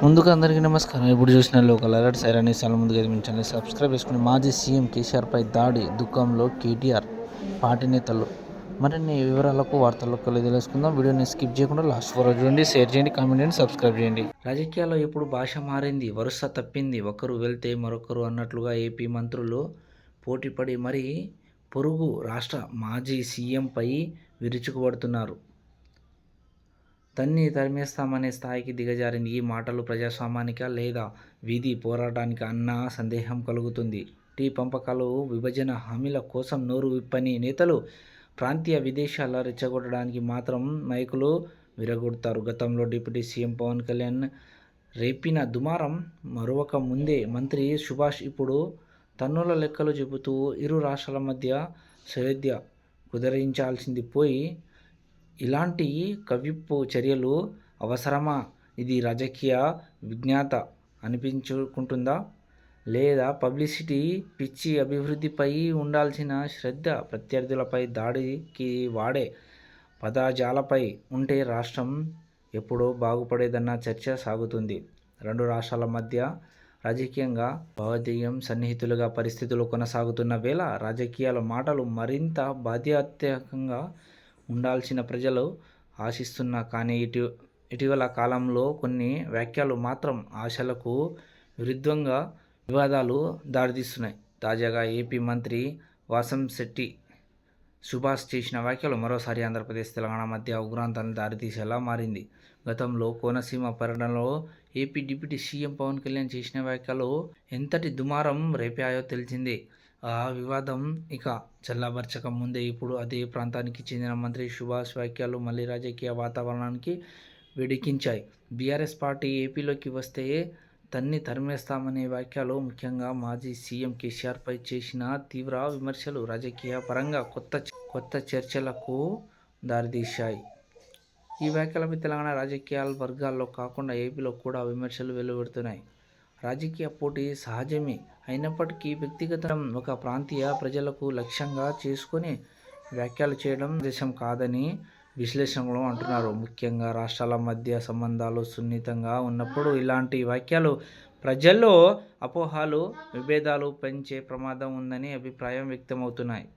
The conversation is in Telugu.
ముందుగా అందరికీ నమస్కారం. ఇప్పుడు చూసిన లోకల్ అలర్ట్స్ ఐరనీ చాలా ముందుగా మీ ఛానల్ సబ్స్క్రైబ్ చేసుకుని మాజీ సీఎం కేసీఆర్పై దాడి దుఃఖంలో కేటీఆర్ పార్టీ నేతలు మరిన్ని వివరాలకు వార్తల్లోకి వెళ్ళి తెలుసుకుందాం. వీడియోని స్కిప్ చేయకుండా లాస్ట్ వరకు చూడండి, షేర్ చేయండి, కామెంట్ చేయండి, సబ్స్క్రైబ్ చేయండి. రాజకీయాల్లో ఇప్పుడు భాష మారింది, వరుస తప్పింది. ఒకరు వెళ్తే మరొకరు అన్నట్లుగా ఏపీ మంత్రులు పోటీపడి మరీ పొరుగు రాష్ట్ర మాజీ సీఎంపై విరుచుకుపడుతున్నారు. తరిమేస్తామనే స్థాయికి దిగజారింది. ఈ మాటలు ప్రజాస్వామ్యానికా లేదా వీధి పోరాటానికా అన్న సందేహం కలుగుతుంది. టీ పంపకాలు, విభజన హామీల కోసం నోరు విప్పని నేతలు ప్రాంతీయ విద్వేషాలు రెచ్చగొట్టడానికి మాత్రం మైకులు విరగొడతారు. గతంలో డిప్యూటీ సీఎం పవన్ కళ్యాణ్ రేపిన దుమారం మరొక ముందే మంత్రి సుభాష్ ఇప్పుడు తన్నుల లెక్కలు చెబుతూ ఇరు రాష్ట్రాల మధ్య సయోధ్య కుదిరించాల్సింది పోయి ఇలాంటి కవ్వింపు చర్యలు అవసరమా? ఇది రాజకీయ విజ్ఞత అనిపించుకుంటుందా? లేదా పబ్లిసిటీ పిచ్చి? అభివృద్ధిపై ఉండాల్సిన శ్రద్ధ ప్రత్యర్థులపై దాడికి వాడే పదజాలపై ఉంటే రాష్ట్రం ఎప్పుడో బాగుపడేదన్న చర్చ సాగుతుంది. రెండు రాష్ట్రాల మధ్య రాజకీయంగా భావోద్వేగం సన్నిహితులుగా పరిస్థితులు కొనసాగుతున్న వేళ రాజకీయాల మాటలు మరింత బాధ్యతాయుతంగా ఉండాల్సిన ప్రజలు ఆశిస్తున్నా కానీ ఇటీవల కాలంలో కొన్ని వ్యాఖ్యలు మాత్రం ఆశలకు విరుద్ధంగా వివాదాలు దారితీస్తున్నాయి. తాజాగా ఏపీ మంత్రి వాసంశెట్టి సుభాష్ చేసిన వ్యాఖ్యలు మరోసారి ఆంధ్రప్రదేశ్, తెలంగాణ మధ్య ఉగ్రాంతాన్ని దారితీసేలా మారింది. గతంలో కోనసీమ పర్యటనలో AP deputy CM Pawan Kalyan చేసిన వ్యాఖ్యలు ఎంతటి దుమారం రేపాయో తెలిసిందే. ఆ వివాదం ఇక చల్లబరచక ముందే ఇప్పుడు అదే ప్రాంతానికి చెందిన మంత్రి సుభాష్ వ్యాఖ్యలు మళ్లీ రాజకీయ వాతావరణానికి వేడెక్కించాయి. బీఆర్ఎస్ పార్టీ ఏపీలోకి వస్తే తరిమేస్తామనే వ్యాఖ్యలు, ముఖ్యంగా మాజీ సీఎం కేసీఆర్పై చేసిన తీవ్ర విమర్శలు రాజకీయ పరంగా కొత్త చర్చలకు దారితీశాయి. ఈ వ్యాఖ్యలపై తెలంగాణ రాజకీయ వర్గాల్లో కాకుండా ఏపీలో కూడా విమర్శలు వెల్లువెత్తుతున్నాయి. రాజకీయ పోటీ సహజమే అయినప్పటికీ వ్యక్తిగతం ఒక ప్రాంతీయ ప్రజలకు లక్ష్యంగా చేసుకుని వ్యాఖ్యలు చేయడం దేశం కాదని విశ్లేషకులు అంటున్నారు. ముఖ్యంగా రాష్ట్రాల మధ్య సంబంధాలు సున్నితంగా ఉన్నప్పుడు ఇలాంటి వ్యాఖ్యలు ప్రజల్లో అపోహలు, విభేదాలు పెంచే ప్రమాదం ఉందని అభిప్రాయం వ్యక్తమవుతున్నాయి.